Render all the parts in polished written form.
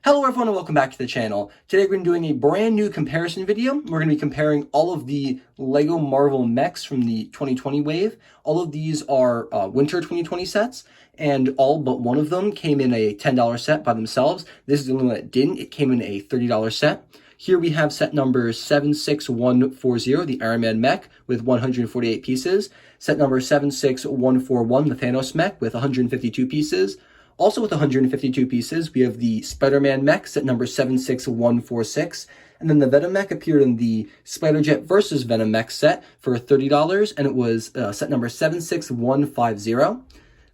Hello everyone and welcome back to the channel. Today we're going to be doing a brand new comparison video. We're going to be comparing all of the LEGO Marvel mechs from the 2020 wave. All of these are winter 2020 sets, and all but one of them came in a $10 set by themselves. This is the only one that didn't. It came in a $30 set. Here we have set number 76140, the Iron Man Mech, with 148 pieces. Set number 76141, the Thanos Mech, with 152 pieces. Also with 152 pieces, we have the Spiderman Mech, set number 76146, and then the Venom Mech appeared in the Spider-Jet vs. Venom Mech set for $30, and it was set number 76150.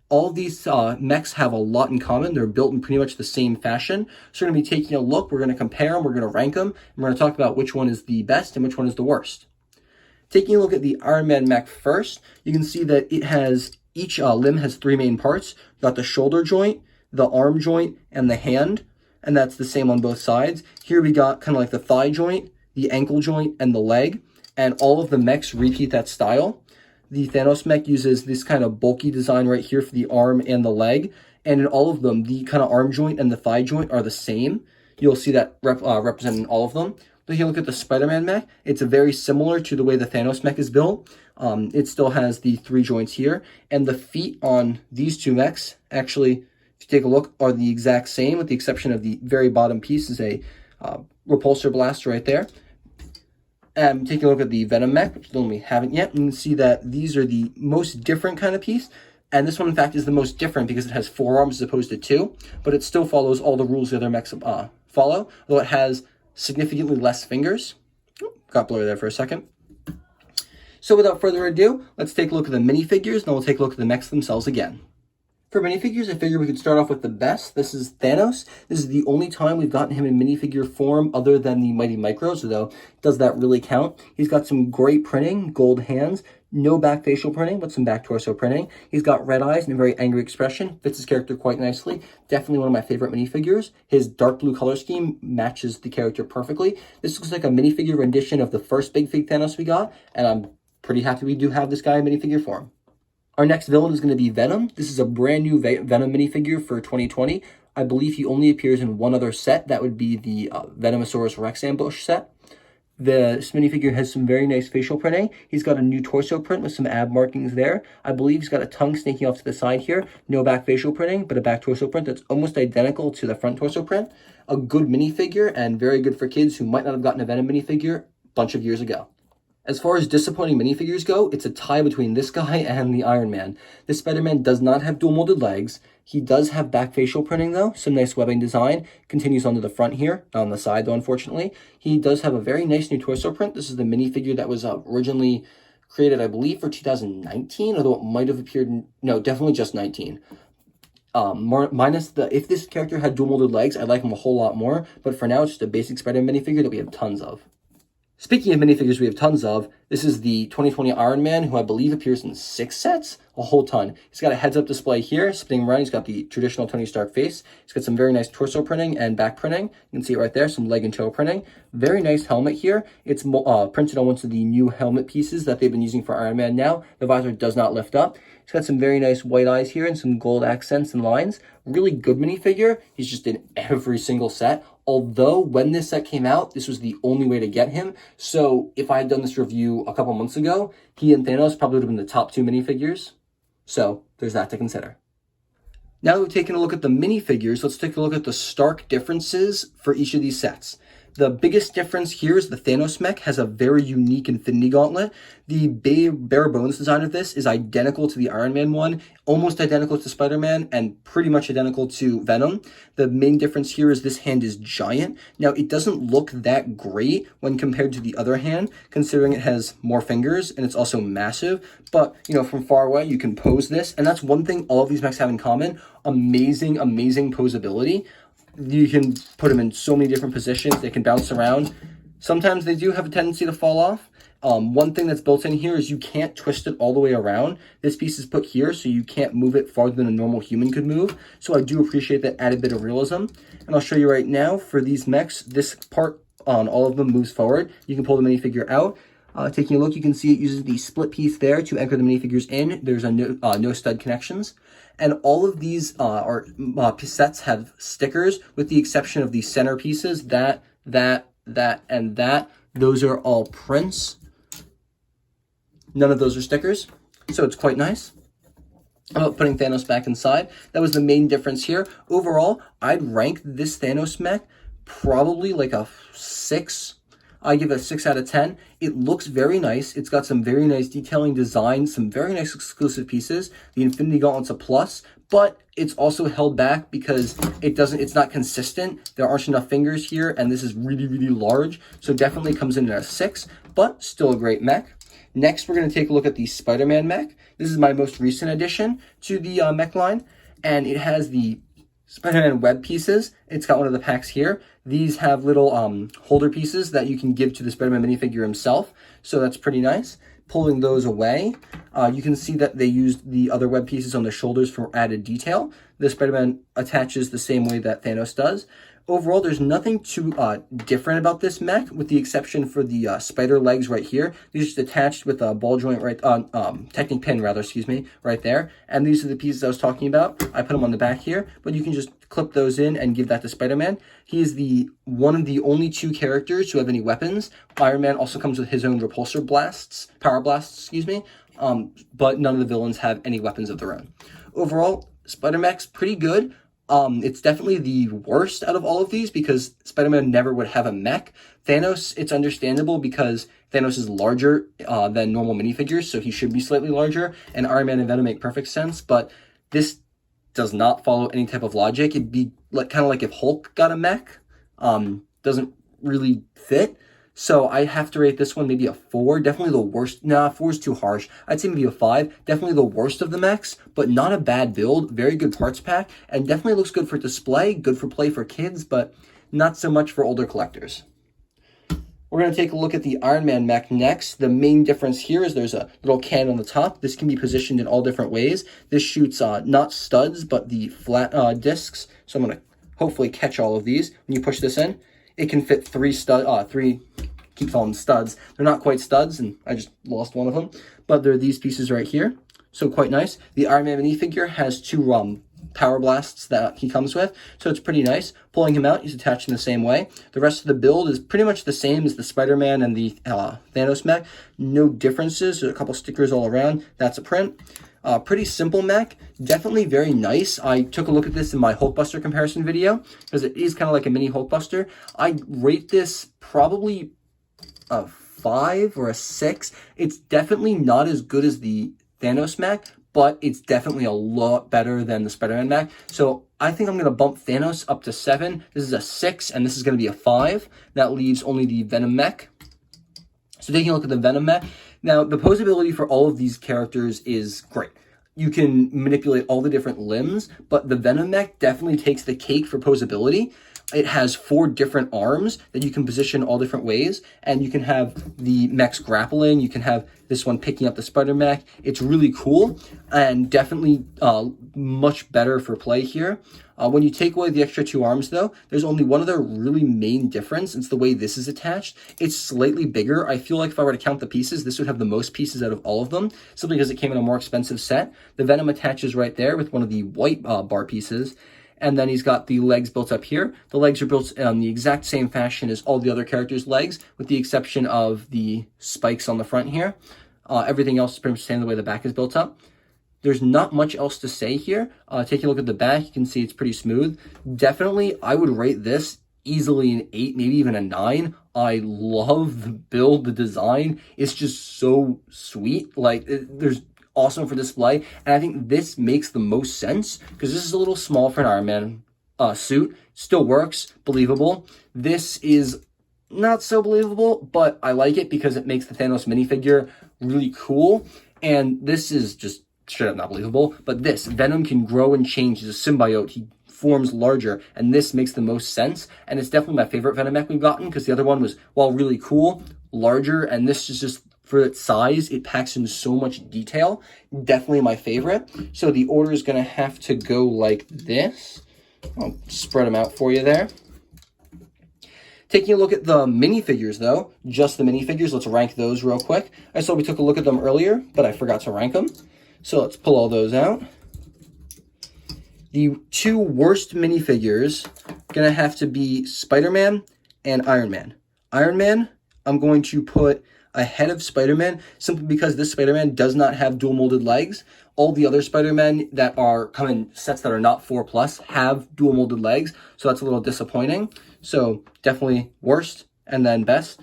All of these mechs have a lot in common. They're built in pretty much the same fashion. So we're going to be taking a look, we're going to compare them, we're going to rank them, and we're going to talk about which one is the best and which one is the worst. Taking a look at the Iron Man Mech first, you can see that it has each limb has three main parts. You've got the shoulder joint, the arm joint, and the hand, and that's the same on both sides. Here we got kind of like the thigh joint, the ankle joint, and the leg, and all of the mechs repeat that style. The Thanos Mech uses this kind of bulky design right here for the arm and the leg, and in all of them, the kind of arm joint and the thigh joint are the same. You'll see that represented in all of them. But if you look at the Spider-Man Mech, it's very similar to the way the Thanos Mech is built. It still has the three joints here, and the feet on these two mechs, actually, if you take a look, are the exact same, with the exception of the very bottom piece is a repulsor blaster right there. And taking a look at the Venom Mech, which we haven't yet, you can see that these are the most different kind of piece. And this one, in fact, is the most different because it has four arms as opposed to two, but it still follows all the rules the other mechs follow, although it has significantly less fingers. Got blurry there for a second. So without further ado, let's take a look at the minifigures, and then we'll take a look at the mechs themselves again. For minifigures, I figured we could start off with the best. This is Thanos. This is the only time we've gotten him in minifigure form other than the Mighty Micros, though does that really count? He's got some great printing, gold hands, no back facial printing, but some back torso printing. He's got red eyes and a very angry expression. Fits his character quite nicely. Definitely one of my favorite minifigures. His dark blue color scheme matches the character perfectly. This looks like a minifigure rendition of the first Big Fig Thanos we got, and I'm pretty happy we do have this guy in minifigure form. Our next villain is going to be Venom. This is a brand new Venom minifigure for 2020. I believe he only appears in one other set. That would be the Venomosaurus Rex ambush set. This minifigure has some very nice facial printing. He's got a new torso print with some ab markings there. I believe he's got a tongue snaking off to the side here. No back facial printing, but a back torso print that's almost identical to the front torso print. A good minifigure and very good for kids who might not have gotten a Venom minifigure a bunch of years ago. As far as disappointing minifigures go, it's a tie between this guy and the Iron Man. This Spider-Man does not have dual molded legs. He does have back facial printing though, some nice webbing design. Continues onto the front here, not on the side though, unfortunately. He does have a very nice new torso print. This is the minifigure that was originally created, I believe, for 2019, although it might have appeared, no, definitely just 19. Minus if this character had dual molded legs, I'd like him a whole lot more, but for now, it's just a basic Spider-Man minifigure that we have tons of. Speaking of minifigures we have tons of, this is the 2020 Iron Man, who I believe appears in 6 sets, a whole ton. He's got a heads-up display here, spinning around. He's got the traditional Tony Stark face. He's got some very nice torso printing and back printing. You can see it right there, some leg and toe printing. Very nice helmet here. It's printed on one of the new helmet pieces that they've been using for Iron Man now. The visor does not lift up. He's got some very nice white eyes here and some gold accents and lines. Really good minifigure. He's just in every single set. Although, when this set came out, this was the only way to get him. So, if I had done this review a couple months ago, he and Thanos probably would have been the top 2 minifigures. So, there's that to consider. Now that we've taken a look at the minifigures, let's take a look at the stark differences for each of these sets. The biggest difference here is the Thanos Mech has a very unique Infinity Gauntlet. The bare bones design of this is identical to the Iron Man one, almost identical to Spider-Man, and pretty much identical to Venom. The main difference here is this hand is giant. Now, it doesn't look that great when compared to the other hand, considering it has more fingers and it's also massive. But, you know, from far away, you can pose this. And that's one thing all of these mechs have in common. Amazing, amazing posability. You can put them in so many different positions. They can bounce around. Sometimes they do have a tendency to fall off. One thing that's built in here is you can't twist it all the way around. This piece is put here, so you can't move it farther than a normal human could move. So I do appreciate that added bit of realism. And I'll show you right now, for these mechs, this part on all of them moves forward. You can pull the minifigure out. Taking a look, you can see it uses the split piece there to anchor the minifigures in. There's a no stud connections. And all of these sets have stickers, with the exception of the center pieces, that, and that. Those are all prints. None of those are stickers, so it's quite nice. About putting Thanos back inside, that was the main difference here. Overall, I'd rank this Thanos mech probably like a 6. I give it a 6 out of 10. It looks very nice. It's got some very nice detailing design, some very nice exclusive pieces. The Infinity Gauntlet's a plus, but it's also held back because it's not consistent. There aren't enough fingers here, and this is really, really large. So definitely comes in at a 6, but still a great mech. Next, we're going to take a look at the Spiderman Mech. This is my most recent addition to the mech line, and it has the Spider-Man web pieces. It's got one of the packs here. These have little holder pieces that you can give to the Spider-Man minifigure himself, so that's pretty nice. Pulling those away, you can see that they used the other web pieces on the shoulders for added detail. The Spider-Man attaches the same way that Thanos does. Overall, there's nothing too different about this mech, with the exception for the spider legs right here. These are just attached with a ball joint Technic pin rather, excuse me, right there. And these are the pieces I was talking about. I put them on the back here, but you can just clip those in and give that to Spider-Man. He is one of the only 2 characters who have any weapons. Iron Man also comes with his own power blasts, excuse me. But none of the villains have any weapons of their own. Overall, Spider-Mech's pretty good. It's definitely the worst out of all of these because Spider-Man never would have a mech. Thanos, it's understandable because Thanos is larger than normal minifigures, so he should be slightly larger, and Iron Man and Venom make perfect sense, but this does not follow any type of logic. It'd be kind of like if Hulk got a mech. Doesn't really fit. So I have to rate this one maybe a 4. Definitely the worst. Nah, 4 is too harsh. I'd say maybe a 5. Definitely the worst of the mechs, but not a bad build. Very good parts pack, and definitely looks good for display, good for play for kids, but not so much for older collectors. We're going to take a look at the Iron Man mech next. The main difference here is there's a little can on the top. This can be positioned in all different ways. This shoots not studs, but the flat discs. So I'm going to hopefully catch all of these. When you push this in, it can fit 3 keep calling them studs. They're not quite studs, and I just lost one of them. But they're these pieces right here. So quite nice. The Iron Man minifigure has 2 power blasts that he comes with, so it's pretty nice. Pulling him out, he's attached in the same way. The rest of the build is pretty much the same as the Spider-Man and the Thanos mech. No differences. There's a couple stickers all around. That's a print. Pretty simple mech. Definitely very nice. I took a look at this in my Hulkbuster comparison video because it is kind of like a mini Hulkbuster. I rate this probably a 5 or a 6. It's definitely not as good as the Thanos mech, but it's definitely a lot better than the Spider-Man mech. So I think I'm going to bump Thanos up to 7. This is a 6, and this is going to be a 5. That leaves only the Venom mech. So taking a look at the Venom mech. Now, the posability for all of these characters is great. You can manipulate all the different limbs, but the Venom mech definitely takes the cake for posability. It has 4 different arms that you can position all different ways, and you can have the mechs grappling. You can have this one picking up the Spider Mech. It's really cool and definitely much better for play here. When you take away the extra 2 arms, though, there's only one other really main difference. It's the way this is attached. It's slightly bigger. I feel like if I were to count the pieces, this would have the most pieces out of all of them, simply because it came in a more expensive set. The Venom attaches right there with one of the white bar pieces. And then he's got the legs built up here. The legs are built in the exact same fashion as all the other characters' legs, with the exception of the spikes on the front here. Everything else is pretty much the same the way the back is built up. There's not much else to say here. Taking a look at the back, you can see it's pretty smooth. Definitely, I would rate this easily an 8, maybe even a 9. I love the build, the design. It's just so sweet. There's awesome for display, and I think this makes the most sense because this is a little small for an Iron Man suit. Still works, believable. This is not so believable, but I like it because it makes the Thanos minifigure really cool, and this is just straight up not believable. But this Venom can grow and change. He's a symbiote. He forms larger, and this makes the most sense, and it's definitely my favorite Venom mech we've gotten because the other one was, while really cool, larger, and this is just, for its size, it packs in so much detail. Definitely my favorite. So the order is going to have to go like this. I'll spread them out for you there. Taking a look at the minifigures, though, just the minifigures, let's rank those real quick. I saw we took a look at them earlier, but I forgot to rank them. So let's pull all those out. The two worst minifigures gonna have to be Spider-Man and Iron Man. Iron Man, I'm going to put ahead of Spider-Man simply because this Spider-Man does not have dual molded legs. All the other Spider-Men that come in sets that are not 4+ have dual molded legs, so that's a little disappointing. So definitely worst and then best.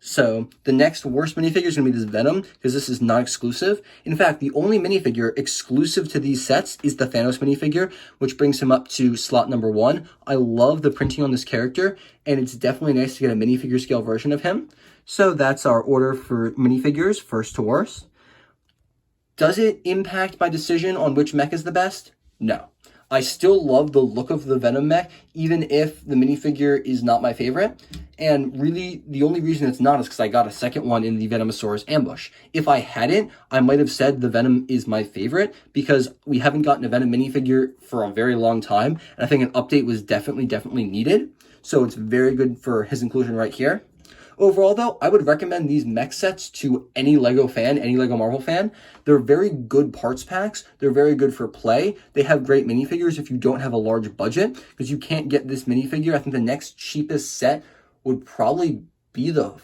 So the next worst minifigure is going to be this Venom, because this is not exclusive. In fact, the only minifigure exclusive to these sets is the Thanos minifigure, which brings him up to slot number 1. I love the printing on this character, and it's definitely nice to get a minifigure scale version of him. So that's our order for minifigures, first to worst. Does it impact my decision on which mech is the best? No. I still love the look of the Venom mech, even if the minifigure is not my favorite. And really, the only reason it's not is because I got a second one in the Venomosaurus ambush. If I hadn't, I might have said the Venom is my favorite, because we haven't gotten a Venom minifigure for a very long time. And I think an update was definitely needed. So it's very good for his inclusion right here. Overall, though, I would recommend these mech sets to any LEGO fan, any LEGO Marvel fan. They're very good parts packs. They're very good for play. They have great minifigures if you don't have a large budget, because you can't get this minifigure. I think the next cheapest set would probably be the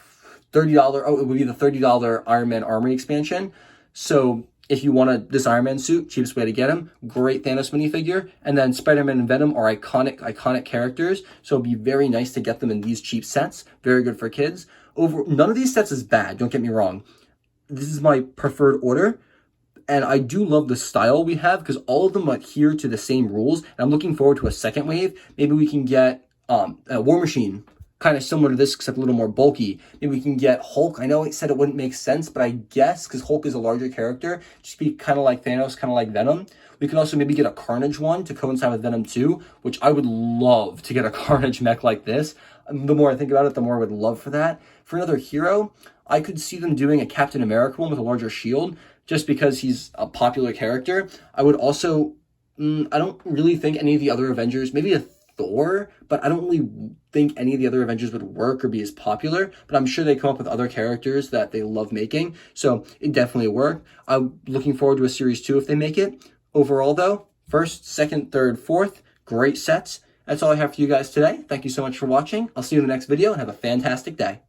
$30 Iron Man Armory expansion. So if you want this Iron Man suit, cheapest way to get him, great Thanos minifigure. And then Spider-Man and Venom are iconic characters, so it'd be very nice to get them in these cheap sets. Very good for kids. None of these sets is bad, don't get me wrong. This is my preferred order, and I do love the style we have, because all of them adhere to the same rules, and I'm looking forward to a second wave. Maybe we can get a War Machine, kind of similar to this, except a little more bulky. Maybe we can get Hulk. I know it said it wouldn't make sense, but I guess because Hulk is a larger character, just be kind of like Thanos, kind of like Venom. We could also maybe get a Carnage one to coincide with Venom 2, which I would love to get a Carnage mech like this. The more I think about it, the more I would love for that. For another hero, I could see them doing a Captain America one with a larger shield, just because he's a popular character. I would also, I don't really think any of the other Avengers, maybe a Thor, but I don't really think any of the other Avengers would work or be as popular, but I'm sure they come up with other characters that they love making, so it definitely worked. I'm looking forward to a series 2 if they make it. Overall, though, first, second, third, fourth, great sets. That's all I have for you guys today. Thank you so much for watching. I'll see you in the next video, and have a fantastic day.